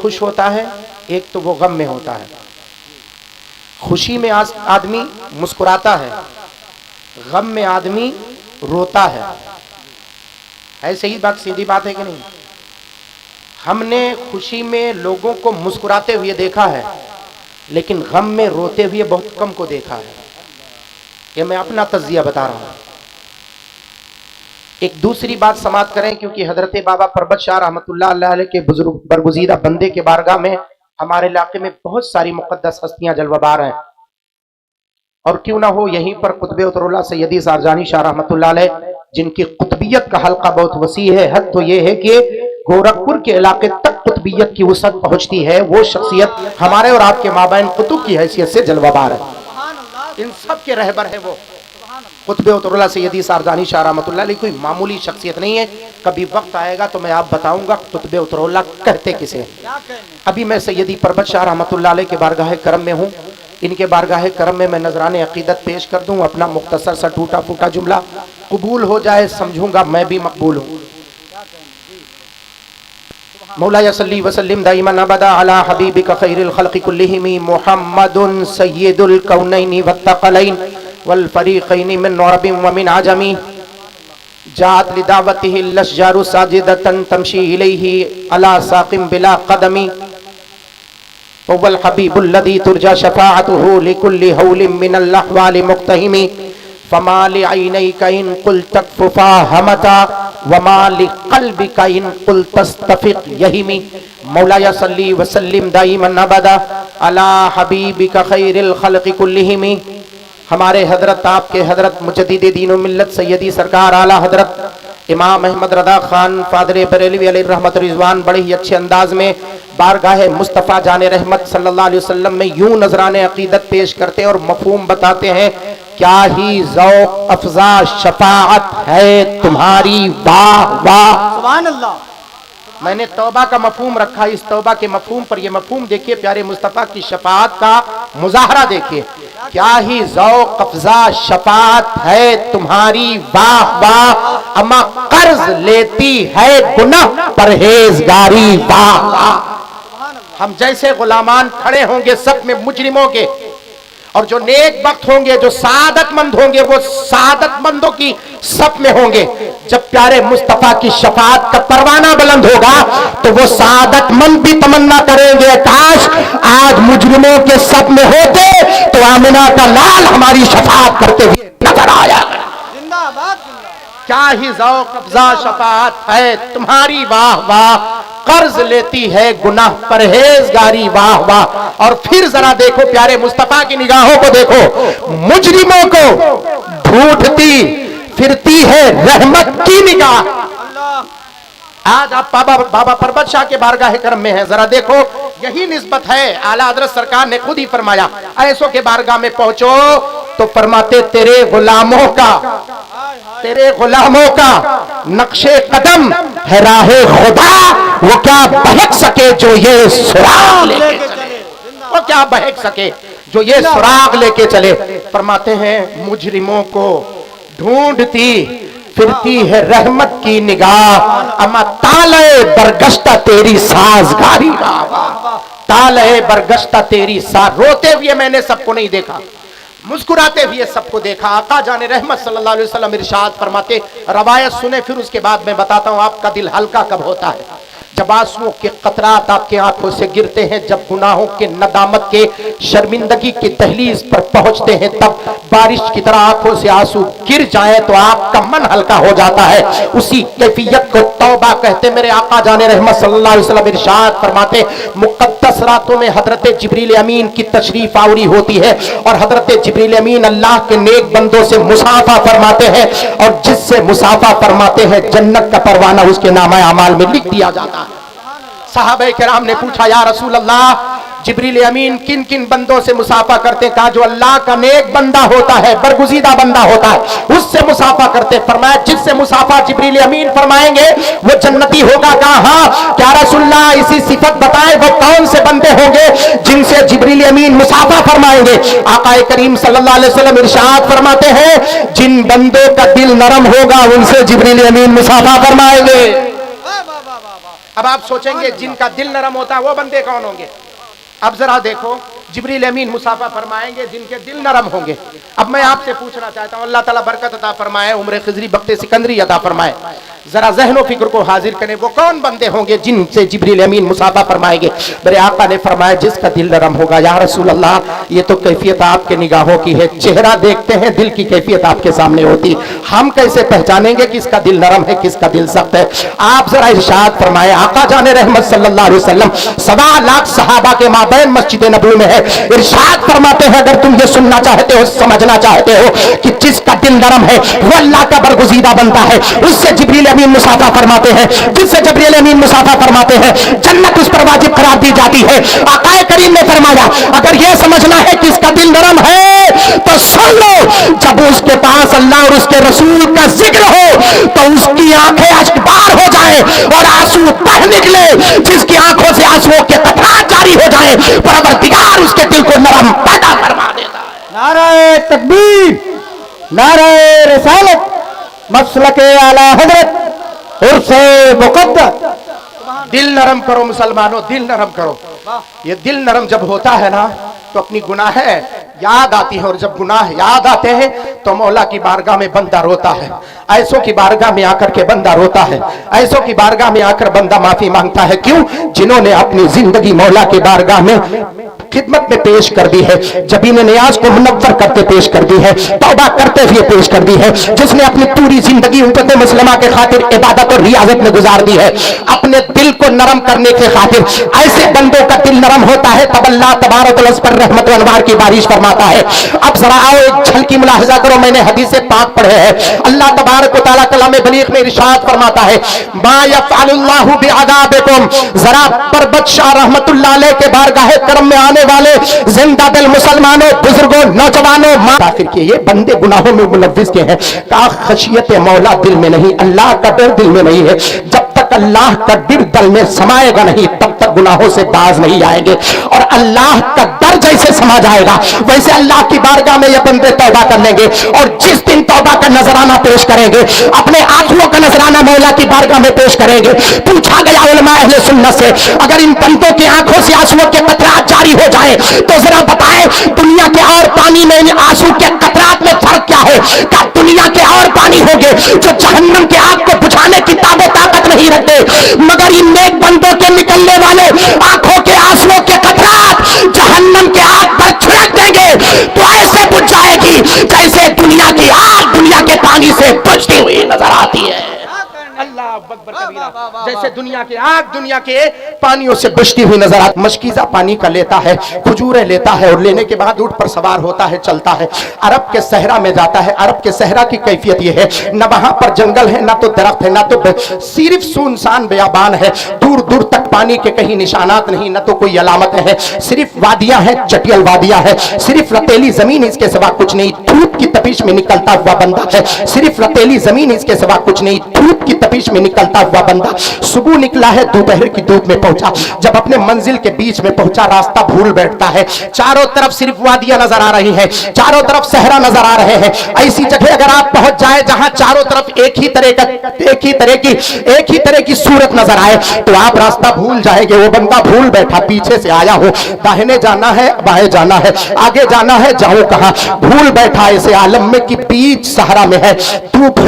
खुश होता है, एक तो वो गम में होता है। खुशी में आदमी मुस्कुराता है, गम में आदमी रोता है सही बात, सीधी बात है कि नहीं? हमने खुशी में लोगों को मुस्कुराते हुए देखा है, लेकिन गम में रोते हुए बहुत कम को देखा है। ये मैं अपना तज्जिया बता रहा हूं। एक दूसरी बात समाप्त करें, क्योंकि हजरत बाबा परबत शाह रहमतुल्लाह अलैह के बुजुर्ग बरगुज़ीदा बंदे के बारगाह में हमारे इलाके में बहुत सारी मुक़द्दस हस्तियां जलवाबार हैं। और क्यों ना हो, यहीं पर कुतुब उतरौला सैयदी सारजानी शाह रहमतुल्लाह अलैह, जिनकी कुतुबियत का हल्का बहुत वसी है। हद तो ये है कि गोरखपुर के इलाके तक कुतुबियत की वसअत पहुंचती है। वो शख्सियत हमारे और आपके माबैन कुतुब की हैसियत से जलवाबार है। इन सब के रहबर है वो कुतुब उतरौला सैयदी सारजानी शाह रहमतुल्लाह अलैह। कोई मामूली शख्सियत नहीं है। कभी वक्त आएगा तो मैं आप बताऊंगा कुतुब उतरौला कहते किसे। अभी मैं सैयदी परबत शाह रहमतुल्लाह अलैह के बारगाह करम में हूँ। इनके बारगाह करम में मैं नजराने अकीदत पेश कर दूं। अपना मुख्तसर सा टूटा फूटा जुमला कबूल हो जाए, समझूंगा मैं भी मकबूल हूँ। मौलाया सल्ली वसल्लिम दाइमन अबदा अला हबीबिका खैरिल खल्क़ि कुल्लिहिम मुहम्मदुन सय्यिदुल कौनैनि वत्तक़लैन वल फरीक़ैनि मिन अरबिन व मिन अजमी जात लिदावतिहि लश्जारु साजिदतन तमशी इलैहि अला साक़िम बिला क़दमी वल हबीबुल लज़ी तुरजा शफ़ाअतुहु लिकुल्लि हौलिन मिनल अहवालि मुक़्तहिमी फमा लिअयनैका इन कुल तकफ़ुफ़ा हमता वमा लिक़ल्बिका इन कुल तस्तफ़िक़ यहिमी मौलाया सल्ली वसल्लिम दाइमन अबदा अला हबीबिका खैरिल खल्क़ि कुल्लिहिम। हमारे हजरत, आपके हजरत मुजद्दिद दीन व मिल्लत सैयदी सरकार आला हजरत इमाम अहमद रदा खान फादर बरेलवी अलैहि रहमत रिजवान बड़े ही अच्छे अंदाज में बारगाह मुस्तफ़ा जाने रहमत सल्लल्लाहु अलैहि वसल्लम में यूं नजराने अकीदत पेश करते हैं और मफहूम बताते हैं। क्या ही ज़ौक़ अफ़ज़ा शफ़ाअत है तुम्हारी, वाह वाह सुभान अल्लाह। मैंने तौबा का मफहूम रखा, इस तौबा के मफहूम पर ये मफहूम देखिए, प्यारे मुस्तफ़ा की शफ़ाअत का मुज़ाहरा देखिए। क्या ही ज़ौक़ अफ़ज़ा शफ़ाअत है तुम्हारी, वाह वाह। अमा कर्ज लेती है गुनाह परहेज़गारी, वाह वाह। हम जैसे गुलामान खड़े होंगे सब में मुजरिमों के, और जो नेक वक्त होंगे, जो सादतमंद होंगे, वो सादतमंदों की सफ में होंगे। जब प्यारे मुस्तफा की शफाअत का परवाना बुलंद होगा तो वो सादतमंद भी तमन्ना करेंगे, काश आज मुजरिमों के सफ में होते तो आमिना का लाल हमारी शफाअत करते हुए नजर आया। क्या ही ज़ौक़ अफ़ज़ा शफाअत है तुम्हारी, वाह वाह। कर्ज लेती है गुनाह परहेज़गारी, वाह वाह। और फिर जरा देखो प्यारे मुस्तफा की निगाहों को देखो, मुजरिमों को ढूंढती फिरती है रहमत की निगाह। आज आप बाबा परबत शाह के बारगाह करम में हैं, जरा देखो यही निस्बत है। आला हज़रत सरकार ने खुद ही फरमाया, ऐसों के बारगाह में पहुंचो तो फरमाते तेरे गुलामों का नक्शे कदम है राहे खुदा, वो क्या बहक सके जो ये सुराग लेके चले, वो क्या बहक सके जो ये सुराग लेके चले। फरमाते हैं मुजरिमों को ढूंढती फिरती है रहमत की निगाह, अमा ताले बरगश्ता तेरी साजगारी, ताले बरगश्ता तेरी रोते हुए मैंने सबको नहीं देखा, मुस्कुराते हुए सबको देखा। आका जाने रहमत सल्लल्लाहु अलैहि वसल्लम इरशाद फरमाते, रवायत सुने फिर उसके बाद मैं बताता हूं आपका दिल हल्का कब होता है। जब आंसुओं के कतरात आपके आंखों से गिरते हैं, जब गुनाहों के नदामत के शर्मिंदगी की दहलीज पर पहुंचते हैं, तब बारिश की तरह आंखों से आंसू गिर जाए तो आपका मन हल्का हो जाता है। उसी कैफियत को तौबा कहते। मेरे आका जाने रहमत सल्लल्लाहु अलैहि वसल्लम इरशाद फरमाते, मुक़द्दस रातों में हजरत जिब्रील अमीन की तशरीफ आवरी होती है और हजरत जिब्रील अमीन अल्लाह के नेक बंदों से मुसाफा फरमाते हैं, और जिससे मुसाफा फरमाते हैं जन्नत का परवाना उसके नामा अमाल में लिख दिया जाता है। सहाबे किराम ने पूछा, या रसूल अल्लाह जिब्रील अमीन किन किन बंदों से मुसाफा करते हैं? कहा जो अल्लाह का नेक बंदा होता है, बरगुज़ीदा बंदा होता है, उससे मुसाफा करते। फरमाया जिससे मुसाफा जिब्रील अमीन फरमाएंगे वो जन्नती होगा। कहा हाँ। क्या रसूल अल्लाह इसी सिफत बताए वो कौन से बंदे होंगे जिनसे जिब्रील अमीन मुसाफा फरमाएंगे? आका करीम सल्लल्लाहु अलैहि वसल्लम इरशाद फरमाते हैं, जिन बंदों का दिल नरम होगा उनसे जिब्रील अमीन मुसाफा फरमाएंगे। अब आप सोचेंगे जिनका दिल नरम होता है वो बंदे कौन होंगे? अब जरा देखो, जिब्रील अमीन मुसाफा फरमाएंगे जिनके दिल नरम होंगे। अब मैं आपसे पूछना चाहता हूं, अल्लाह ताला बरकत अता फरमाए, उम्र खिजरी बख्ते सिकंदरी अता फरमाए, जरा ज़हनो फिक्र को हाजिर करें, वो कौन बंदे होंगे जिनसे जिब्रील अमीन मुसाफा फरमाएंगे? मेरे आका ने फरमाया जिसका दिल नरम होगा। या रसूल अल्लाह, ये तो कैफियत आपके निगाहों की है, चेहरा देखते हैं, दिल की कैफियत आपके सामने होती, हम कैसे पहचानेंगे किसका दिल नरम है किसका दिल सख्त है? आप जरा इरशाद फरमाए, आका जाने रहमत सल्लल्लाहु अलैहि वसल्लम 1.25 लाख सहाबा के माबैन मस्जिद नबवी में है, इरशाद फरमाते हैं अगर तुम ये सुनना चाहते हो, समझना चाहते हो कि जिसका दिल नरम है वो अल्लाह का बरगुज़ीदा बनता है, उससे जिब्रील अमीन मुसाफा फरमाते हैं, जिससे जिब्रील अमीन मुसाफा फरमाते हैं जन्नत उस पर वाजिब करार दी जाती है। आकाए करीम ने फरमाया अगर यह समझना है कि इसका दिल नरम है तो सुन लो, जब उसके पास अल्लाह और उसके रसूल का जिक्र हो तो उसकी आंखें अश्कबार हो जाए और आंसू बह निकले, जिसकी आंखों से आंसुओं के कतरात जारी हो जाए, परवरदिगार उसके दिल को नरम पैदा फरमा देता है। नारे तकबीर, नारे रिसालत, मसलके आला हजरत, उर्से मुक़द्दस। दिल नरम करो मुसलमानों, दिल नरम करो। ये दिल नरम जब होता है ना तो अपनी गुनाहें याद आती है, और जब गुनाह याद आते हैं तो मौला की बारगाह में बंदा रोता है, ऐसों की बारगाह में आकर के बंदा रोता है, ऐसों की बारगाह में आकर बंदा माफी मांगता है। क्यों? जिन्होंने अपनी जिंदगी मौला की बारगाह में खिदमत में पेश कर दी है, जबीन नियाज को मुनव्वर करते पेश कर दी है, तौबा करते हुए पेश कर दी है, जिसने अपनी पूरी जिंदगी उम्मत मुस्लिमा के खातिर इबादत और रियाजत में गुजार दी है, अपने दिल को नरम करने के खातिर ऐसे बंदों का दिल नरम होता है तब अल्लाह तबारक व पर रहमत व अनवार की बारिश फरमाता है। अब जरा आओ एक झलकी मुलाहिजा करो, मैंने हदीस पाक पढ़े हैं, अल्लाह तबारक व तआला कलाम बलीग में इरशाद फरमाता है मा यफ़अलुल्लाहु बिअज़ाबिकुम, जरा परबत शाह रहमतुल्लाह अलैह के बारगाह करम में आने वाले जिंदा दिल मुसलमानों, बुजुर्गों, नौजवानों, आखिर के ये बंदे गुनाहों में मुलव्विस के हैं, का खशियत मौला दिल में नहीं, अल्लाह का डर दिल में नहीं है। जब तक अल्लाह का डर दिल में समाएगा नहीं तब तक गुनाहों से बाज नहीं आएंगे, और अल्लाह का डर जैसे समा जाएगा वैसे अल्लाह की बारगाह में ये बंदे तौबा कर लेंगे, और जिस दिन तौबा का नजराना पेश करेंगे, अपने आंसुओं का नजराना मौला की बारगाह में पेश करेंगे। पूछा गया उलमा अहले सुन्नत से अगर इन बंदों की आंखों से आंसुओं के कतरात जारी हो जाए तो जरा बताएं दुनिया के और पानी में इन आंसू के कतरात में फर्क क्या है? क्या दुनिया के और पानी होंगे जो जहन्नम के आग को बुझाने की ताकत नहीं रखते, मगर इन नेक बंदों के निकलने वाले आंखों के आंसुओं के कतरात जहन्नम के आग पर छिड़क देंगे तो ऐसे बुझ जाएगी जैसे दुनिया की आग दुनिया के पानी से बुझती हुई नजर आती है। अल्लाह अकबर कबीरा, जैसे दुनिया की आग दुनिया के पानियों से बुझती हुई नजर आती। मशकीजा पानी का लेता है, खजूरें लेता है, और लेने के बाद ऊंट पर सवार होता है, चलता है, अरब के सहरा में जाता है। अरब के सहरा की कैफियत यह है न वहां पर जंगल है, ना तो दरख्त है, ना तो सिर्फ सुनसान बयाबान है, दूर दूर तक पानी के कहीं निशानात नहीं, न तो कोई अलामत है, सिर्फ वादियां हैं, चटियल वादियां है, सिर्फ रतेली जमीन, इसके सिवा कुछ नहीं। धूप की तपिश में निकलता हुआ बंदा है, सिर्फ रतेली जमीन, इसके सिवा कुछ नहीं। धूप की तपिश में निकलता हुआ बंदा सुबह निकला है, दोपहर की धूप में पहुंचा, जब अपने मंजिल के बीच में पहुंचा रास्ता भूल बैठता है। चारों तरफ सिर्फ वादियां नजर आ रही है, चारों तरफ सहरा नजर आ रहे हैं। ऐसी जगह अगर आप पहुंच जाए जहां चारों तरफ एक ही तरह की सूरत नजर आए तो आप रास्ता भूल जाएंगे। वो बंदा भूल बैठा, पीछे से आया हो, दाहिने जाना है, बाएं जाना है, आगे जाना है, जाऊं कहां, भूल बैठा ऐसे आलम में कि बीच सहारा में है, धूप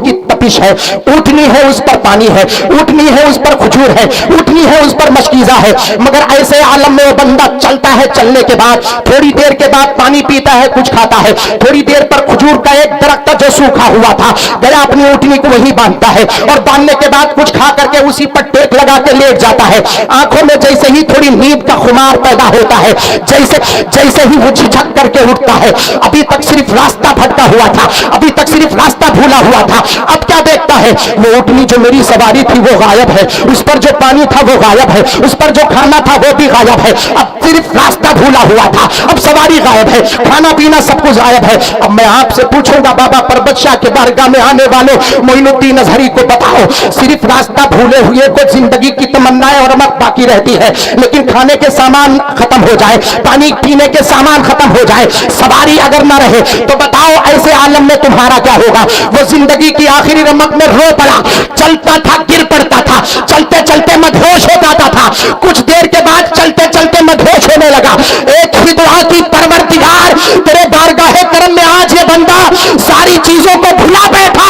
की तपिश है, उठनी है उस पर पानी है, उठनी है उस पर खजूर है, उठनी है उस पर मशकीजा है, मगर ऐसे आलम में वो बंदा चलता है, चलने के बाद थोड़ी देर के बाद पानी पीता है, कुछ खाता है, थोड़ी देर पर खजूर का एक दरख्त जो सूखा हुआ था गया अपनी उठनी को वहीं बांधता है, और बांधने के बाद कुछ खा करके उसी पर टेक लगा के लेट जाता है। आंखों में जैसे ही थोड़ी नींद का खुमार पैदा होता है, जैसे ही वो झिझक करके उठता है, अभी तक सिर्फ रास्ता भटका हुआ था, अभी तक सिर्फ रास्ता भूला हुआ था, अब क्या देखता है वो उठनी जो मेरी सवारी थी वो गायब है, उस पर जो पानी था वो गायब है, उस पर जो खाना था वो भी गायब है। अब सिर्फ रास्ता भूला हुआ था, अब सवारी गायब है, खाना पीना सब कुछ गायब है। अब मैं आपसे पूछूंगा बाबा परबत शाह के बारगाह में आने वालों मोइनुद्दीन अजहरी को बताओ, सिर्फ रास्ता भूले हुए को जिंदगी की तमन्नाएं और अमक बाकी रहती है, लेकिन खाने के सामान खत्म हो जाए, पानी पीने के सामान खत्म हो जाए, सवारी अगर ना रहे तो बताओ ऐसे आलम में तुम्हारा क्या होगा। वो जिंदगी की आखिरी रमक में रो पड़ा, चलता था गिर पड़ता था, चलते चलते मदहोश हो जाता था, कुछ देर के बाद चलते चलते मदहोश होने लगा। एक ही दुआ की परवरदिगार तेरे बारगाहे करम में आज ये बंदा सारी चीजों को भुला बैठा,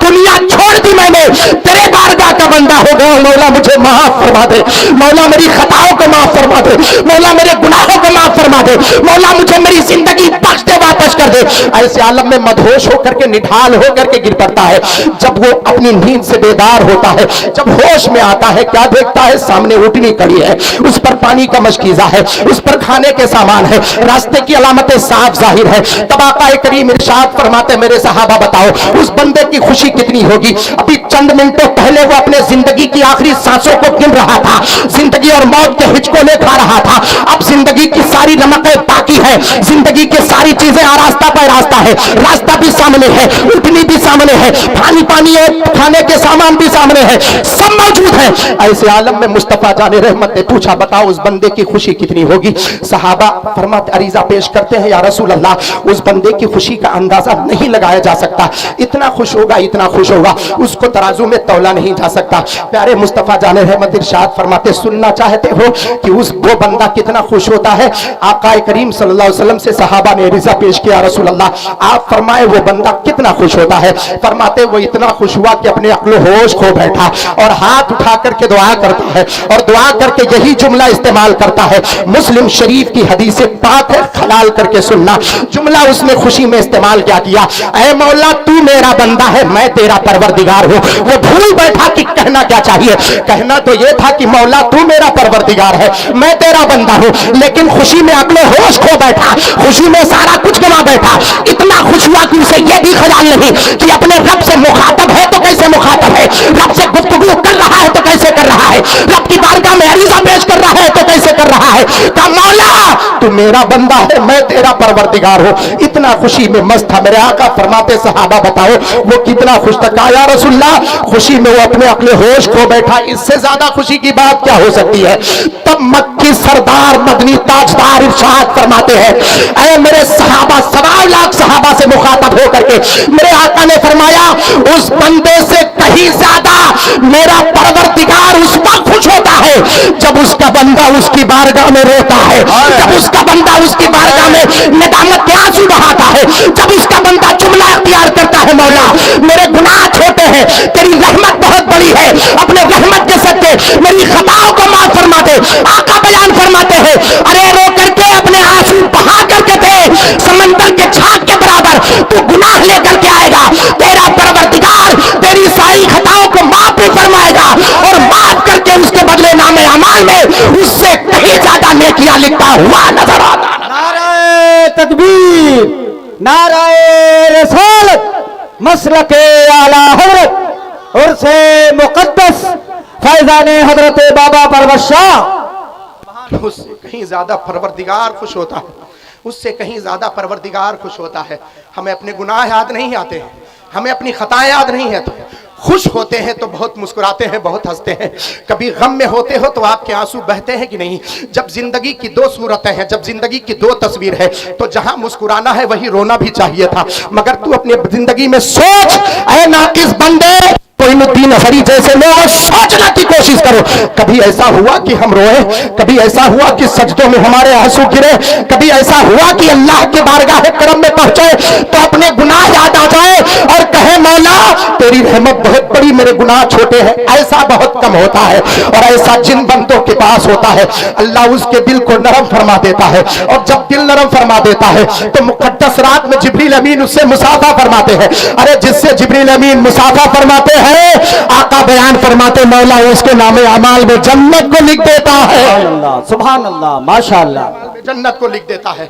दुनिया छोड़ दी मैंने, तेरे बारगाह का बंदा हो गया। मौला मुझे माफ फरमा दे, मौला मेरी खताओं को माफ फरमा दे, मौला मेरे गुनाहों को माफ फरमा दे, मौला मुझे मेरी जिंदगी बख्श दे, वापस कर दे। ऐसे आलम में मदहोश होकर के निढाल होकर के गिर पड़ता है। जब वो अपनी नींद से बेदार होता है, जब होश में आता है, क्या देखता है, सामने ऊँटनी खड़ी है, उस पर पानी का मशकीजा है, उस पर खाने के सामान है, रास्ते की अलामतें साफ जाहिर है। तब आका करीम इरशाद फरमाते, मेरे सहाबा बताओ उस बंदे की खुशी कितनी होगी। अभी चंद मिनटों पहले वो अपने जिंदगी की आखिरी सांसों को गिन रहा था, जिंदगी और मौत के हिचकोले खा रहा था। अब जिंदगी की सारी नमकें बाकी है, जिंदगी की सारी चीजें रास्ता पर रास्ता है, रास्ता भी सामने है, उठनी भी सामने है, पानी और खाने के सामान भी सामने है, सब मौजूद है। ऐसे आलम में मुस्तफा जाने रहमत ने पूछा, बताओ उस बंदे की खुशी कितनी होगी। सहाबा फरमाते, अरीजा पेश करते हैं, या रसूल अल्लाह, उस बंदे की खुशी का अंदाजा नहीं लगाया जा सकता, इतना खुश होगा, इतना खुश होगा, उसको तराजू में तौला नहीं जा सकता। प्यारे मुस्तफा जाने रहमत इरशाद फरमाते, सुनना चाहते हो कि वो बंदा कितना खुश होता है। आका करीम सल्लल्लाहु अलैहि वसल्लम से सहाबा ने रिजा पेश किया, रसूल अल्लाह आप फरमाए वो बंदा कितना खुश होता है। फरमाते, वो इतना खुश हुआ कि अपने अक्ल होश खो बैठा और हाथ उठा करके दुआ करता है, और दुआ करके यही जुमला इस्तेमाल करता है। मुस्लिम शरीफ की हदीस पाक है, खलाल करके सुनना, जुमला उसने खुशी में इस्तेमाल क्या किया, ऐ मौला तू मेरा बंदा है, मैं तेरा परवरदिगार हूं। वो भूल बैठा कि कहना क्या चाहिए, कहना तो ये था कि मौला तू मेरा परवरदिगार है, मैं तेरा बंदा हूं, लेकिन खुशी में अपने होश खो बैठा, खुशी में सारा कुछ गवा बैठा। इतना खुश हुआ कि उसे यह भी ख्याल नहीं कि अपने रब से मुखातब है तो कैसे मुखातब है, रब से गुफ्तगू कर रहा है तो कैसे कर रहा है, रब की बारगाह में अरीज़ा पेश कर रहा है तो कैसे कर रहा है। कहा मौला तू मेरा बंदा है, मैं तेरा परवरदिगार हूं। इतना खुशी में मस्त था। मेरे आका फरमाते, सहाबा बताओ वो कितना खुश था। कहा या रसूलल्लाह, खुशी में वो अपने अक्ल होश खो बैठा, इससे ज्यादा खुशी की बात क्या हो सकती है। तब मक्की सरदार मदनी ताजदार इरशाद फरमाते हैं, ऐ मेरे सहाबा, 1.25 लाख सहाबा से मुखातब होकर के मेरे आका ने फरमाया, उस बंदे से कहीं ज्यादा मेरा परवरदिगार उस वक्त खुश होता है जब उसका बंदा उसकी बारगाह में रोता है, जब उसका बंदा उसकी बारगाह में नदामत के आंसू बहाता है, जब उसका बंदा जुमला इख्तियार करता है, मौला मेरे गुनाह छोटे हैं, तेरी रहमत बहुत बड़ी है, अपने रहमत के सत्ते मेरी खताओं को माफ फरमा दे। आका बयान फरमाते हैं, अरे रो करके अपने आंसू बहा करके दे, समंदर के झाग के बराबर तू गुनाह लेकर के आएगा, तेरा परवरदिगार तेरी सारी खताओं को माफ भी फरमाएगा और माफ करके उसके बदले नामे अमाल में उससे कहीं ज्यादा नेकियां लिखता हुआ नजर आता। नाराए तकबीर, नाराए रसालत, मसलके आला हजरत उर्से मुकद्दस फैजाने हजरत बाबा परवत शाह। उससे कहीं ज्यादा परवरदिगार खुश होता है, उससे कहीं ज्यादा परवरदिगार खुश होता है। हमें अपने गुनाह याद नहीं आते हैं, हमें अपनी खताएं याद नहीं है, तो खुश होते हैं तो बहुत मुस्कुराते हैं, बहुत हंसते हैं। कभी गम में होते हो तो आपके आंसू बहते हैं कि नहीं। जब जिंदगी की 2 सूरतें हैं, जब जिंदगी की 2 तस्वीर है, तो जहां मुस्कुराना है वही रोना भी चाहिए था। मगर तू अपनी जिंदगी में सोच, ऐ नाकिस बंदे, मोइनुद्दीन अजहरी जैसे लोग सोचने की कोशिश करो। कभी ऐसा हुआ कि हम रोए, कभी ऐसा हुआ कि सजदों में हमारे आंसू गिरे, कभी ऐसा हुआ कि अल्लाह के बारगाह करम में पहुंचे तो अपने गुनाह याद आ जाए और कहे मौला तेरी रहमत बहुत बड़ी, मेरे गुनाह छोटे हैं। ऐसा बहुत कम होता है, और ऐसा जिन बंदों के पास होता है अल्लाह उसके दिल को नरम फरमा देता है, और जब दिल नरम फरमा देता है तो मुकद्दस रात में जिब्रील अमीन उससे मुसाफा फरमाते हैं। अरे जिससे जिब्रील अमीन मुसाफा फरमाते हैं, आका बयान फरमाते मौला उसके नामे अमाल में जन्नत को लिख देता है। सुभान अल्लाह, माशाअल्लाह, जन्नत को लिख देता है।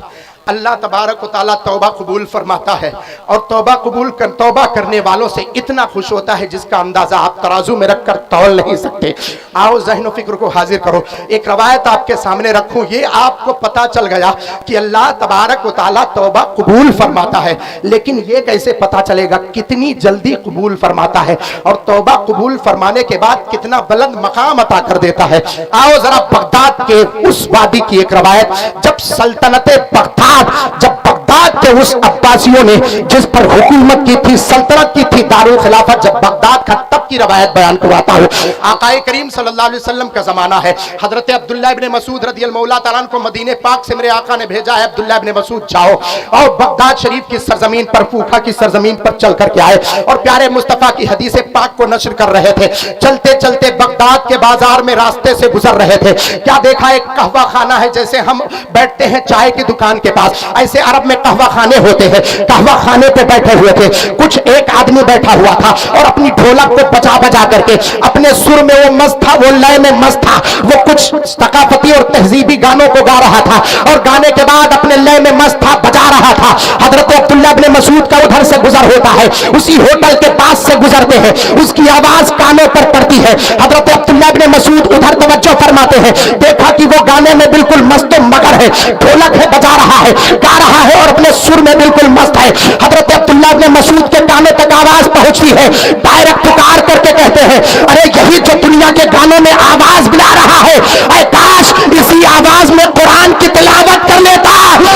अल्लाह तबारक व तआला तौबा कबूल फरमाता है और तौबा करने वालों से इतना खुश होता है जिसका अंदाजा आप तराजू में रखकर तौल नहीं सकते। आओ ज़हन व फिक्र को हाजिर करो, एक रवायत आपके सामने रखूं, ये आपको पता चल गया कि अल्लाह तबारक व तआला तौबा कबूल फरमाता है, लेकिन ये कैसे पता चलेगा कितनी जल्दी कबूल फरमाता है और तौबा कबूल फरमाने के बाद कितना बुलंद मकाम अता कर देता है। आओ जरा बगदाद के उस वादी की एक रवायत, जब सल्तनते बगदाद, जब बगदाद के उस अब्बासियों ने जिस पर हुकूमत की थी, सल्तनत की थी, दारुल खिलाफत जब बगदाद का, तब की रवायत बयान करवाता हूं। आकाए करीम सल्लल्लाहु अलैहि वसल्लम का जमाना है। हजरत अब्दुल्लाह इब्ने मसूद रज़ियल्लाहु तआला अन्हु को मदीने पाक से मेरे आका ने भेजा है, अब्दुल्लाह इब्ने मसूद जाओ और बगदाद शरीफ की सरजमीन पर, कूफा की सरजमीन पर चल करके आए और प्यारे मुस्तफा की हदीस पाक को नशर कर रहे थे। चलते चलते बगदाद के बाजार में रास्ते से गुजर रहे थे, क्या देखा, एक कहवा खाना है, जैसे हम बैठते हैं चाय की दुकान के पास, ऐसे अरब में कहवा खाने होते हैं। कहवा खाने पे बैठे हुए थे, कुछ एक आदमी बैठा हुआ था और अपनी ढोलक को बजा बजा करके अपने सुर में वो मस्त था, वो लय में मस्त था, वो कुछ सकाफती और तहजीबी गानों को गा रहा था और गाने के बाद अपने लय में मस्त था, बजा रहा था। हजरत अब्दुल्लाह इब्ने मसूद का उधर से गुजर होता है, उसी होटल के पास से गुजरते हैं, उसकी आवाज कानों पर पड़ती है। हजरत अब्दुल्लाह इब्ने मसूद उधर तवज्जो फरमाते हैं, देखा कि वो गाने में बिल्कुल मस्त मगर है, ढोलक है, बजा रहा है, गा रहा है और अपने सुर में बिल्कुल मस्त है। हजरत अब्दुल्लाह इब्ने मसूद के कानों तक आवाज पहुंचती है, डायरेक्ट पुकार करके कहते हैं, अरे यही जो दुनिया के गानों में आवाज मिला रहा है, ऐ काश इसी आवाज में कुरान की तिलावत कर लेता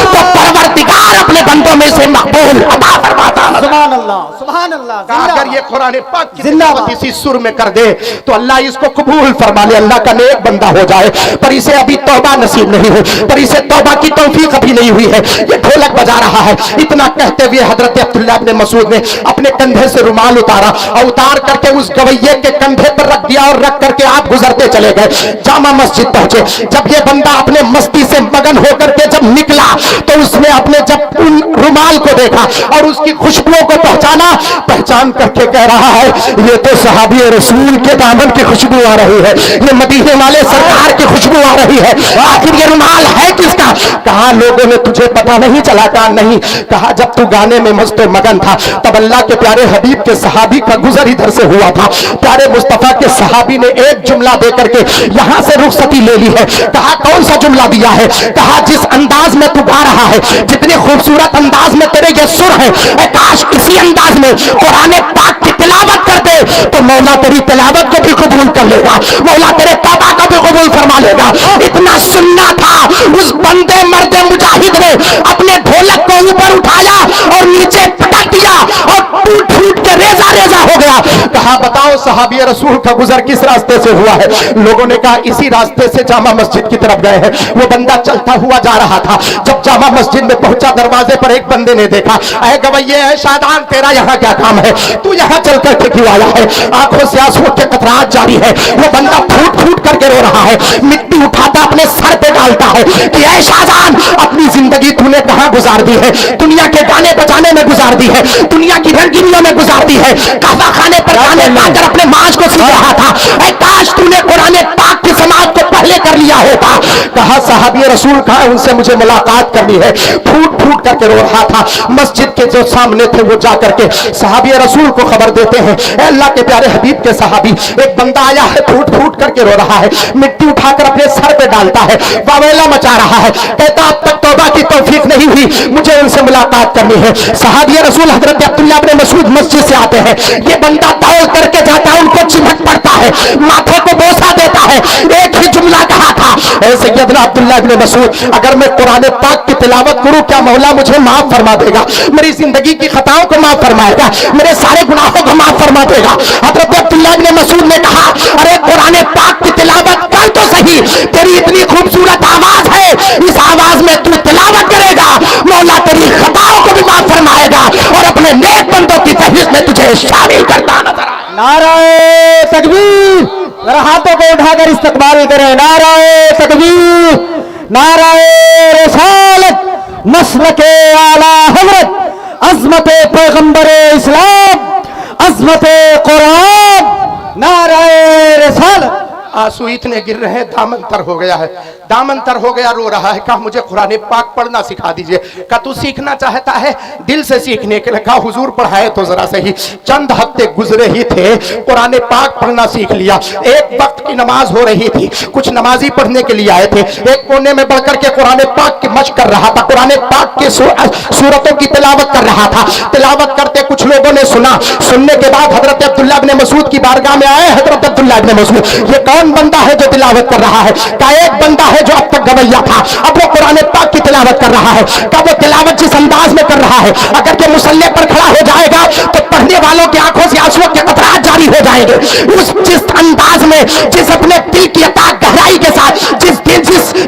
तो परवरदिगार अपने बंदों में से मकबूल अता फरमाता। सुभान अल्लाह, सुभान अल्लाह। अगर ये कुरान पाक की तिलावत इसी सुर में कर दे तो अल्लाह इसको कबूल फरमा ले, अल्लाह का नेक बंदा हो जाए, पर इसे अभी तौबा नसीब नहीं हुई, पर इसे तौबा की तौफीक अभी नहीं हुई है, ये ढोलक बजा रहा है। इतना कहते हुए हजरत अब्दुल्लाह इब्ने मसूद ने अपने कंधे से रुमाल उतारा और उतार करके उस गवैये के कंधे पर रख दिया और रख करके आप गुजरते चले गए, जामा मस्जिद पहुंचे। जब ये बंदा अपने मस्ती से मगन होकर के जब निकला तो उसने अपने जब उन रुमाल को देखा और उसकी खुशबुओं को पहचान करके कह रहा है, ये तो सहाबी रसूल के दामन की खुशबू आ रही है, ये मदीने वाले सरकार की खुशबू आ रही है, आखिर ये रुमाल है किसका? कहा लोगों ने तुझे पता नहीं चला? कहा नहीं। कहा जब तू गाने में मस्त मगन था तब अल्लाह के प्यारे हबीब के सहाबी का गुजर इधर से हुआ था, प्यारे मुस्तफा के सहाबी ने एक जुमला दे करके यहां से रुखसती ले ली है। कहा कौन सा जुमला दिया है? कहा जिस अंदाज में तू गा रहा है, जितने खूबसूरत अंदाज में तेरे ये सुर है, काश इसी अंदाज में कुरान पाक की तिलावत कर दे तो मौला तेरी तिलावत को भी कबूल कर लेगा, मौला तेरे तौबा को भी कबूल फरमा लेगा। इतना सुनना था उस बंदे मर्दे मुजाहिद ने अपने ढोलक को ऊपर उठाया और नीचे पटक दिया और टूट फूट के रेजा रेजा हो गया। कहा बताओ सहाबी रसूल का गुजर किस रास्ते से हुआ है? लोगों ने कहा इसी रास्ते से जामा मस्जिद की तरफ गए हैं। वो बंदा चलता हुआ जा रहा था, जब जामा मस्जिद में पहुंचा दरवाजे पर एक बंदे ने देखा, ऐ गवैये है शादान, तेरा यहाँ क्या काम है? तू यहाँ चल कर क्यों आया है? आंखों से आंसू के कतरात जारी है। वो बंदा फूट फूट करके रो रहा है, मिट्टी उठाता अपने सर पे डालता है कि ऐ शादान, अपनी जिंदगी तूने कहाँ गुजार दी है? दुनिया के गाने बजाने में गुजार दी है, दुनिया की रंगीनियों में गुजार दी है, कहवा खाने पर गाने गाकर अपने माज को सीख रहा था। ऐ काश तूने कुरान पाक की समाज को पहले कर लिया होता। कहा साहबी रसूल कहा उनसे मुझे मुलाकात करनी है। फूट फूट करके रो रहा था। मस्जिद के जो सामने थे वो जा करके साहबी रसूल को खबर देते हैं, अल्लाह के प्यारे हबीब के सहाबी, एक बंदा आया है, फूट फूट करके रो रहा है, मिट्टी उठाकर अपने सर पे डालता है, वावेला मचा रहा है, कहता अब तक तौबा की तौफीक नहीं हुई, मुझे उनसे मुलाकात करनी है। साहबी रसूल हजरत अब्दुल्लाह इब्ने मसूद मस्जिद से आते हैं, ये बंदा दौड़ करके जाता है, उनको चिमट पड़ता है, माथे को बोसा देता है, एक ही जुमला कहा था, ऐसे सैयदना अब्दुल्लाह इब्ने मसूद, अगर मैं कुरान पाक की तिलावत करूं क्या मौला मुझे माफ फरमा देगा? मेरी जिंदगी की खताओं को माफ फरमाएगा, मेरे सारे गुनाहों को माफ फरमा देगा। हजरत अब्दुल्लाह इब्ने मसूद ने कहा, अरे कुरान पाक की तिलावत कर तो सही, तेरी इतनी खूबसूरत आवाज है, इस आवाज में तू तिलावत करेगा, मौला तेरी खताओं को भी माफ फरमाएगा और अपने नेक बंदों की फहरिस्त में तुझे शामिल करता नजर आए। नाराए तकबीर, जरा हाथों को उठाकर इस्तकबाल करें। नाराए तकबीर, नाराए रिसालत, मसलके आला हजरत, अज़मते पैगंबरे इस्लाम, अज़मते कुरान, नाराए रिसालत। आंसू इतने गिर रहे हैं, दामन तर हो गया है, दामन तर हो गया, रो रहा है। कहा मुझे कुरान पाक पढ़ना सिखा दीजिए। कहा तू सीखना चाहता है दिल से सीखने के लिए? कहा हुजूर पढ़ाए तो जरा सही। चंद हफ्ते गुजरे ही थे, कुरान पाक पढ़ना सीख लिया। एक वक्त की नमाज हो रही थी, कुछ नमाजी पढ़ने के लिए आए थे, एक कोने में बढ़कर के कुरान पाक की मशक कर रहा था, कुरान पाक के सूरतों की तिलावत कर रहा था। तिलावत करते कुछ लोगों ने सुना, सुनने के बाद हजरत अब्दुल्लाह इब्न मसूद की बारगाह में आए। हजरत अब्दुल्लाह इब्न मसूद, ये कौन बंदा है जो तिलावत कर रहा है? का एक बंदा है जो अब तक गवैया था, अब वो कुरान पाक की तिलावत कर रहा है। का वो तिलावत जिस अंदाज में कर रहा है, अगर के मुसल्ले पर खड़ा हो जाएगा तो पढ़ने वालों की आंखों से आंसुओं के कतरात जारी हो जाएंगे। उस जिस अंदाज में, जिस अपने दिल की अता गहराई के साथ,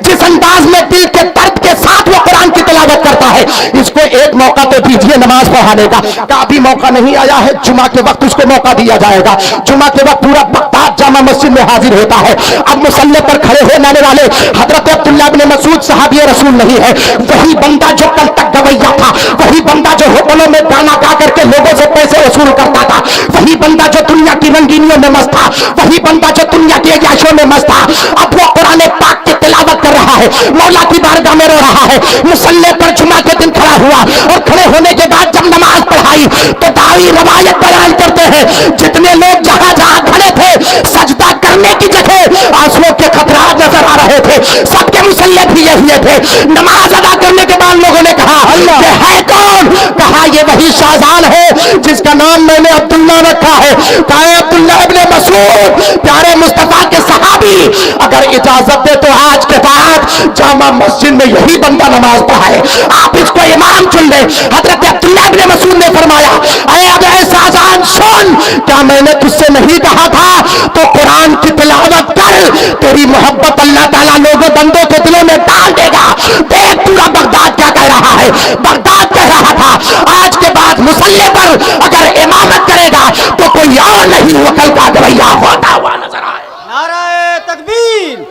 जिस अंदाज में दिल के दर्द के साथ वो कुरान की तिलावत करता है, इसको एक मौका तो दीजिए नमाज पढ़ाने का। अभी मौका नहीं आया है, जुमा के वक्त उसको मौका दिया जाएगा। जुमा के वक्त पूरा बगदाद जामा मस्जिद में हाजिर होता है। अब मुसल्ले पर खड़े होने वाले हजरत अब्दुल्लाह इब्न मसूद साहबी रसूल नहीं है, वही बंदा जो कल तक गवैया था, वही बंदा जो होटलों में गाना गा करके लोगों से पैसे वसूल करता था, वही बंदा जो दुनिया की रंगीनियों में मस्त था, वही बंदा जो दुनिया की अयाशों में मस्त था। अब वो कुरान पाक की तिलावत कर रहा है, मौला की बारगाह में रो रहा है। मुसल्ले पर जुमा के दिन खड़ा हुआ और खड़े होने के बाद जब नमाज पढ़ाई तो दावी रवायत बयान करते हैं, जितने लोग जहां जहां खड़े थे सजदा करने की जगह आंसुओं के खतरात नजर आ रहे थे। सबके मुसल्ले भी यही थे। नमाज अदा करने के बाद लोगों ने कहा ये है कौन? कहा ये वही शाहजान है जिसका नाम मैंने अब्दुल्ला रखा है। कहा अब्दुल्ला इब्न मसूद, प्यारे मुस्तफा के सहाबी, अगर इजाजत दे तो आज के बाद जामा मस्जिद में यही बंदा नमाज पढ़ाए, आप इसको इमाम चुन ले। हजरत अब्दुल्ला इब्न मसूद ने फरमाया, अरे शाहजान सुन, क्या मैंने तुझसे नहीं कहा था तो कुरान की तिलावत कर, तेरी मोहब्बत अल्लाह ताला लोगों बंदों के दिलों में डाल देगा। देख पूरा बगदाद क्या कह रहा है। बगदाद कह रहा था आज के बाद मुसल्ले पर अगर इमामत करेगा तो कोई और नहीं वकल का गवैया होता हुआ नजर आए। नाराए तकबीर,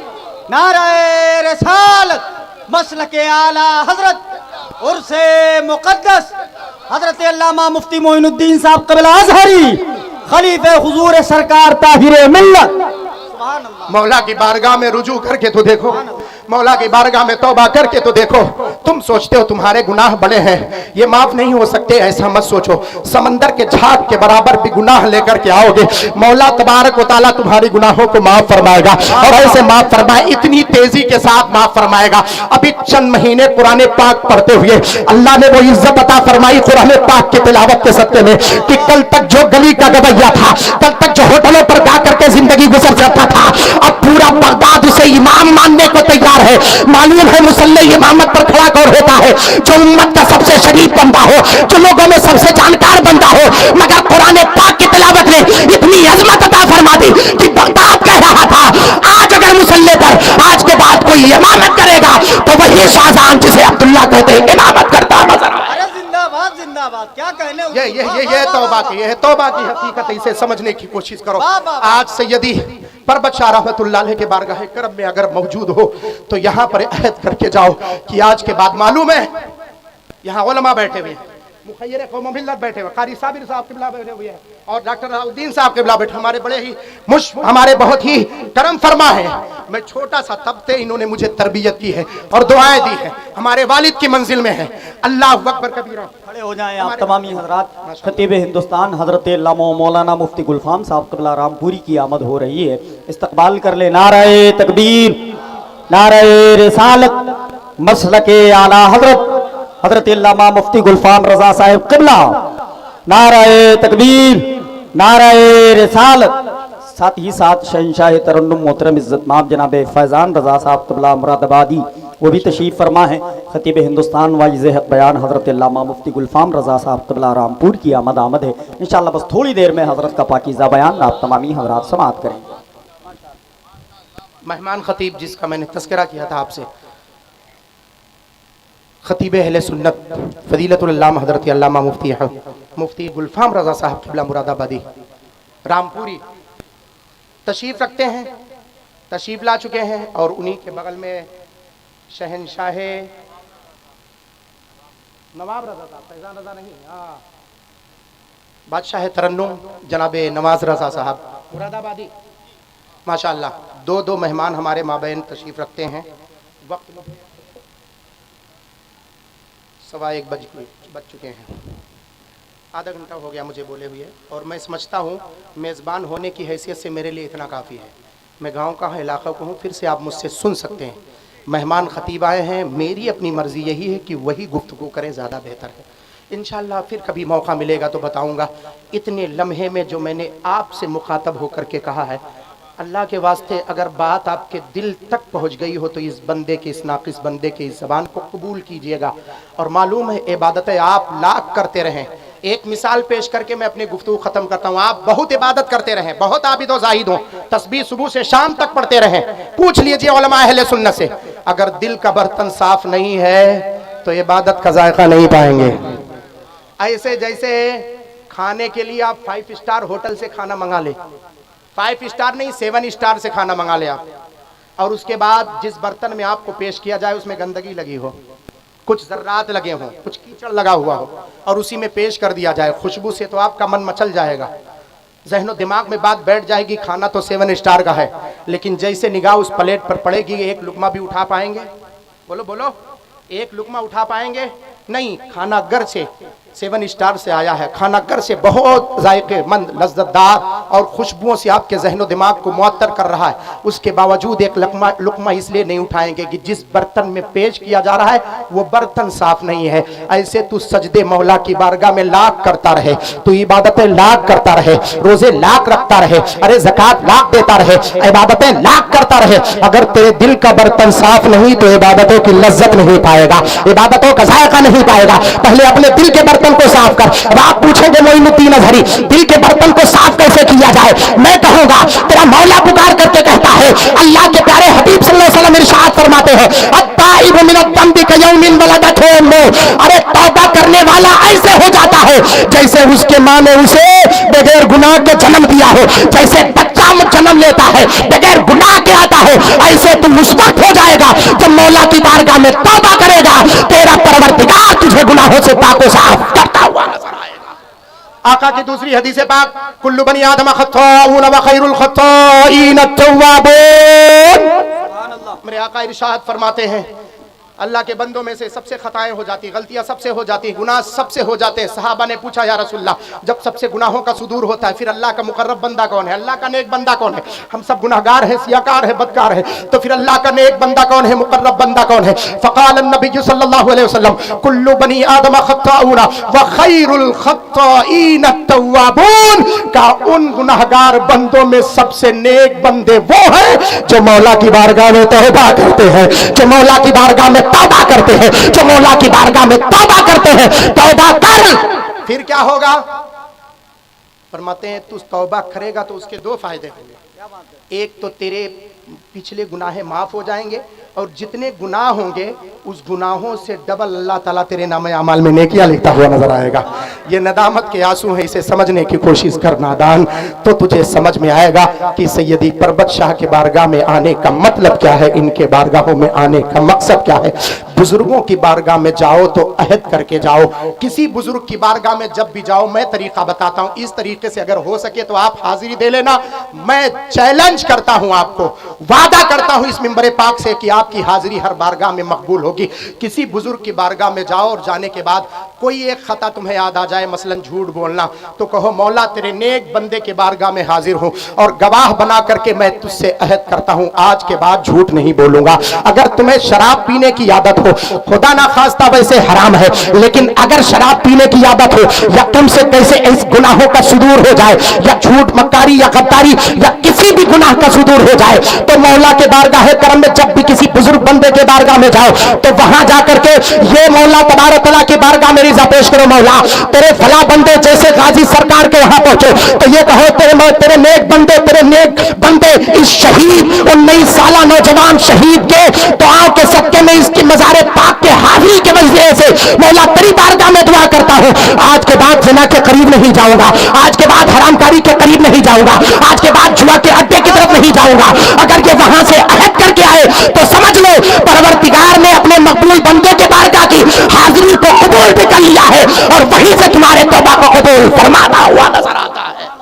नाराए रिसालत, मसलके आला हजरत उर्से मुकद्दस हजरत अल्लामा मुफ्ती मोइनुद्दीन साहब क़िबला अज़हरी, खलीफे हुजूर सरकार ताहिरे मिल्लत। मौला की बारगाह में रुजू करके तो देखो, मौला की बारगाह में तौबा करके तो देखो। तुम सोचते हो तुम्हारे गुनाह बड़े हैं, ये माफ नहीं हो सकते, ऐसा मत सोचो। समंदर के झाग के बराबर भी गुनाह लेकर के आओगे, मौला तबारक व तआला तुम्हारी गुनाहों को माफ फरमाएगा। और ऐसे माफ फरमाए, इतनी तेजी के साथ माफ फरमाएगा। अभी चंद महीने कुरान पाक पढ़ते हुए अल्लाह ने वो इज्जत अता फरमाई कुरान पाक की तिलावत के सत्ते में कि कल तक जो गली का गवैया था, कल तक जो होटलों पर गा करके जिंदगी गुजर जाता था, अब पूरा बगदाद उसे इमाम मानने को तैयार है। मालूम है मुसल्ले इमामत पर खड़ा कौन होता है? जो उम्मत का सबसे शरीफ बंदा हो, जो लोगों में सबसे जानकार बंदा हो। मगर कुरान पाक की तिलावत ने इतनी अजमत अता फरमा दी कि बगदाद कह रहा था आज अगर मुसल्ले पर आज के बाद कोई इमामत करेगा तो वही शाहजान जिसे अब्दुल्ला कहते हैं इमामत करता नजर आए। जिंदाबाद जिंदाबाद, क्या कहने। ये तौबा की, ये तौबा की हकीकत है, इसे समझने की कोशिश करो। आज सैयदी परबत शाह रहमतुल्लाह अलैह के बारगाह करम में अगर मौजूद हो तो यहाँ पर अहद करके जाओ कि आज के बाद, मालूम है यहाँ उलमा बैठे हुए हैं, मुखय्यर कौम मिल्लत बैठे हुए, कारी साबिर साहब किबला बैठे हुए हैं और डॉक्टर राउद्दीन साहब किबला बैठे, हमारे बड़े ही हमारे बहुत ही करम फरमा है। मैं छोटा सा तब से इन्होंने मुझे तरबियत की है और दुआएं दी है, हमारे वालिद की मंजिल में है। अल्लाह अकबर कबीरा। खड़े हो जाएं आप तमामी हजरात। खतीब हिंदुस्तान हजरत अल्लामा मौलाना मुफ्ती गुलफाम साहब क़िबला रामपुरी की आमद हो रही है, इस्तकबाल कर ले। नाराए तकबीर, नाराए रिसालत, मसलके आला हजरत हजरत अल्लामा मुफ्ती गुलफाम रजा साहिब क़िबला। नाराए तकबीर, नाराए रिसालत। साथ ही साथ शहंशाह तरन्नुम मोहतरम इज़्ज़तमाब जनाब फैज़ान रजा साहब क़िबला मुरादाबादी वो भी तशरीफ़ फरमा है। खतीब हिंदुस्तान वाइज़ हक़ बयान हज़रत अल्लामा मुफ्ती गुलफाम रज़ा साहब क़िबला रामपुर की आमद है। इंशाअल्लाह बस थोड़ी देर में हज़रत का पाकीज़ा बयान आप तमामी हज़रात समाअत करेंगे। मेहमान खतीब जिसका मैंने तज़किरा किया था आपसे, खतीब अहले सुन्नत फ़ज़ीलतुल अल्लामा हज़रत अल्लामा मुफ्ती गुलफाम रज़ा साहब क़िबला मुरादाबादी रामपुरी तशरीफ़ रखते हैं, तशरीफ़ ला चुके हैं और उन्हीं के बगल में शहनशाह नवाब रज़ा साहब, फैज़ान रज़ा नहीं, हाँ, बादशाह तरन्नुम जनाब नवाज रज़ा साहब मुरादाबादी, माशाअल्लाह। दो मेहमान हमारे माबैन तशरीफ़ रखते हैं। वक्त 1:15 बज चुके हैं, आधा घंटा हो गया मुझे बोले हुए, और मैं समझता हूँ मेज़बान होने की हैसियत से मेरे लिए इतना काफ़ी है। मैं गांव का हूँ, इलाक़ा का हूँ, फिर से आप मुझसे सुन सकते हैं। मेहमान ख़तीब आए हैं, मेरी अपनी मर्ज़ी यही है कि वही गुफ्तगू करें, ज़्यादा बेहतर है। इंशाअल्लाह फिर कभी मौका मिलेगा तो बताऊँगा। इतने लम्हे में जो मैंने आपसे मुखातब होकर के कहा है, अल्लाह के वास्ते अगर बात आपके दिल तक पहुँच गई हो तो इस बंदे के, इस नाक़िस बंदे के इस ज़बान को कबूल कीजिएगा। और मालूम है इबादतें आप लाख करते रहें। एक मिसाल पेश करके मैं अपनी गुफ्तगू ख़त्म करता हूँ। आप बहुत इबादत करते रहें, बहुत आबिद व ज़ाहिद हो, तस्बीह सुबह से शाम तक पढ़ते रहें। पूछ लीजिए उलमा अहले सुन्नत से, अगर दिल का बर्तन साफ नहीं है तो इबादत का जायका नहीं पाएंगे। ऐसे जैसे खाने के लिए आप 5 स्टार होटल से खाना मंगा ले, 5 स्टार नहीं 7 स्टार से खाना मंगा ले आप, और उसके बाद जिस बर्तन में आपको पेश किया जाए उसमें गंदगी लगी हो, कुछ जर्रात लगे हों, कुछ कीचड़ लगा हुआ हो, और उसी में पेश कर दिया जाए, खुशबू से तो आपका मन मचल जाएगा, ज़हनो दिमाग में बात बैठ जाएगी, खाना तो 7 स्टार का है, लेकिन जैसे निगाह उस प्लेट पर पड़ेगी, एक लुकमा भी उठा पाएंगे? बोलो बोलो, एक लुकमा उठा पाएंगे? नहीं। खाना घर से 7 स्टार से आया है, खाना घर से बहुत जायकेमंद, लज्जतदार और खुशबुओं से आपके ज़हनो दिमाग को मुअत्तर कर रहा है, उसके बावजूद एक लुकमा इसलिए नहीं उठाएंगे कि जिस बर्तन में पेश किया जा रहा है वो बर्तन साफ नहीं है। ऐसे तू सजदे मौला की बारगाह में लाख करता रहे, तू इबादतें लाख करता रहे, रोजे लाख रखता रहे, अरे ज़कात लाख देता रहे, इबादतें लाख करता रहे, अगर तेरे दिल का बर्तन साफ नहीं तो इबादतों की लज्जत नहीं पाएगा, इबादतों का जायका नहीं पाएगा। पहले अपने दिल के बर्तन को साफ कर। अब आप पूछोगे मोइनुद्दीन अजहरी, दिल के बर्तन को साफ कैसे किया जाए? मैं कहूंगा, तेरा मौला पुकार करके कहता है, अल्लाह के प्यारे हबीब सल्लल्लाहु अलैहि वसल्लम इरशाद फरमाते हैं, अत्ताइबु मिनद्दम्बि कयौमिन वलदतहु उम्मु, अरे तौबा करने वाला ऐसे हो जाता है जैसे उसके मां ने उसे बगैर गुनाह के जन्म दिया हो, जैसे बच्चा जन्म लेता है बगैर गुनाह के आता है, ऐसे तुम उस वक्त हो जाएगा जब मौला की बारगाह में तौबा करेगा, तेरा परवरदिगार तुझे गुनाहों से पाको साफ करता हुआ नजर आएगा। आका की दूसरी हदीस पाक, कुल्लु बनी आदम खत्ताऊन व खैरुल खत्ताईन अत-तव्वाबून। मेरे आका इरशाद फरमाते हैं, अल्लाह के बंदों में से सबसे खताएं हो जाती, गलतियां सबसे हो जाती, गुनाह सबसे हो जाते हैं। सहाबा ने पूछा, या रसूलल्लाह, जब सबसे गुनाहों का सुदूर होता है फिर अल्लाह का मुकर्रब बंदा कौन है, अल्लाह का नेक बंदा कौन है? हम सब गुनाहगार हैं, सियाकार है, बदकार है, तो फिर अल्लाह का नेक बंदा कौन है, मुकर्रब बंदा कौन है? फ़क़ाल नबी सल्लल्लाहु अलैहि वसल्लम, कुल्लु बनी आदम खत्ताऊन व खैरुल खत्ताईन अत-तव्वाबून, का उन गुनाहगार बंदों में सबसे नेक बंदे वो हैं जो मौला की बारगाह में तौबा करते हैं, जो मौला की बारगाह में तौबा करते हैं, जो मौला की बारगाह में तौबा करते हैं। तौबा कर, फिर क्या होगा? फरमाते हैं तू तौबा करेगा तो उसके 2 फायदे होंगे। एक तो तेरे पिछले गुनाहे माफ हो जाएंगे, और जितने गुनाह होंगे उस गुनाहों से डबल अल्लाह ताला तेरे नामे अमाल में नेकियां लिखता हुआ नजर आएगा। ये नदामत के आंसू है, इसे समझने की कोशिश कर नादान, तो तुझे समझ में आएगा कि सैयदी परबत शाह के बारगाह में आने का मतलब क्या है, इनके बारगाहों में आने का मकसद क्या है। बुजुर्गों की बारगाह में जाओ तो अहद करके जाओ। किसी बुजुर्ग की बारगाह में जब भी जाओ, मैं तरीका बताता हूँ, इस तरीके से अगर हो सके तो आप हाजिरी दे लेना। मैं चैलेंज करता हूँ, आपको वादा करता हूँ इस मिंबर पाक से कि आपकी हाजिरी हर बारगाह में मकबूल होगी। किसी बुजुर्ग की बारगाह में जाओ और जाने के बाद कोई एक खता तुम्हें याद आ जाए, मसलन झूठ बोलना, तो कहो मौला तेरे नेक बंदे के बारगाह में हाजिर हूँ और गवाह बना करके मैं तुझसे अहद करता हूँ आज के बाद झूठ नहीं बोलूंगा। अगर तुम्हें शराब पीने की आदत हो, खुदा ना खास्ता वैसे हराम है, लेकिन अगर शराब पीने की आदत हो या तुमसे कैसे इस गुनाहों का सुदूर हो जाए, या झूठ मक्कारी या गद्दारी या किसी भी गुनाह का सुदूर हो जाए, तो मौला के बारगाह करम में जब भी किसी बुजुर्ग बंदे के बारगाह में जाओ तो वहां जाकर के ये मौला तबारक तआला की बारगाह में रिज़ा पेश करो, मौला तेरे फला बंदे जैसे गाजी सरकार के वहां पहुंचो तो ये कहो तेरे नेक बंदे इस शहीद 19 साला नौजवान शहीद के दुआओं के सदके में इसकी मज़ारे पाक के हाजिरी के वजह से मौला तेरी बारगाह में दुआ करता हूं, आज के बाद ज़िना के करीब नहीं जाऊंगा, आज के बाद हरामकारी के करीब नहीं जाऊंगा, आज के बाद जुआ के अड्डे की तरफ नहीं जाऊंगा। अगर ये वहां से अहद करके आए तो समझ लो परवरदिगार ने अपने मकबूल बंदों के बारगाह की हाजिरी को कबूल भी कर लिया है और वहीं से तुम्हारे तौबा को कबूल फरमाता हुआ नजर आता है।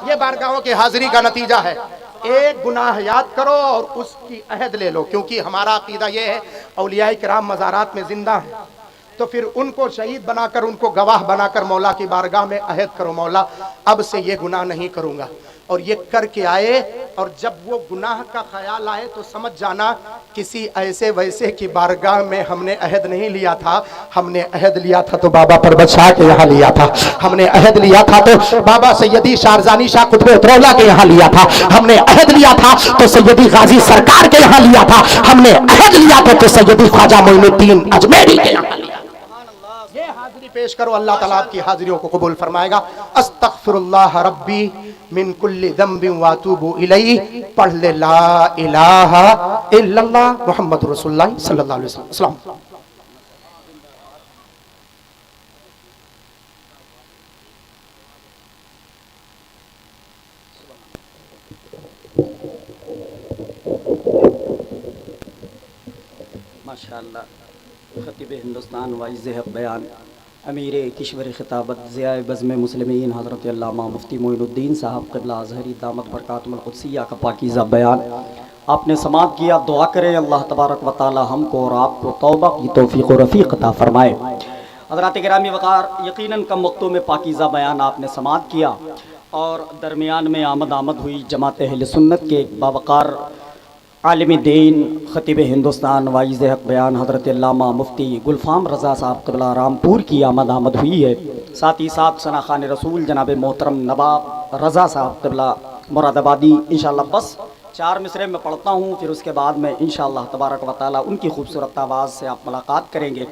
ये बारगाहों की हाजिरी का नतीजा है। एक गुनाह याद करो और उसकी अहद ले लो, क्योंकि हमारा अकीदा यह है औलियाए किराम मज़ारात में जिंदा हैं, तो फिर उनको शहीद बनाकर, उनको गवाह बनाकर मौला की बारगाह में अहद करो, मौला अब से ये गुनाह नहीं करूँगा। और ये करके आए, और जब वो गुनाह का ख्याल आए तो समझ जाना किसी ऐसे वैसे की बारगाह में हमने अहद नहीं लिया था, हमने अहद लिया था तो बाबा परबत शाह के यहाँ लिया था, हमने अहद लिया था तो बाबा सैयदी शारजानी शाह कुतुब उतरौला के यहाँ लिया था, हमने अहद लिया था तो सैयदी गाजी सरकार के यहाँ लिया था, हमने अहद लिया था तो सैयदी ख्वाजा मोइनुद्दीन अजमेरी के यहाँ लिया। ये हाजिरी पेश करो, अल्लाह ताला आपकी हाजिरियों को कबूल फरमाएगा। अस्तगफिरुल्लाह रब्बी मिन कुल्ली ज़ंबिन व अतूबु इलैहि, पढ़ ले ला इलाहा इल्लल्लाह मुहम्मदुर रसूलुल्लाह सल्लल्लाहु अलैहि वसल्लम। माशाअल्लाह खतीब हिंदुस्तान वाइज़ हक़ बयान अमीर किश्वर खिताबत ज़िया बज़्म मुस्लिमीन हज़रत अल्लामा मुफ्ती मोइनुद्दीन साहब क़िबला अज़हरी दामत बरकातुहुल क़ुद्सिया का पाकीज़ा बयान आपने समाअत किया। दुआ करें अल्लाह तबारक व तआला हमको और आपको तौबा की तौफ़ीक़ व रफ़ीक़ अता फ़रमाए। हज़रात गिरामी वक़ार, यकीनन कम वक्तों में पाकीज़ा बयान आपने समाअत किया और दरमियान में आमद हुई जमात अहले सुन्नत के बावक़ार आलिम दीन खतीब हिंदुस्तान वाइज़ हक़ बयान हज़रत अल्लामा मुफ्ती गुलफ़ाम रज़ा साहब क़िबला रामपुर की आमद हुई है। साथ ही साथ सना खान रसूल जनाब मोहतरम नवाब रज़ा साहब क़िबला मुरादाबादी। इंशाअल्लाह बस 4 मिसरे में पढ़ता हूँ, फिर उसके बाद में इंशाअल्लाह तबारक व तआला उनकी खूबसूरत आवाज़ से आप मुलाकात करेंगे।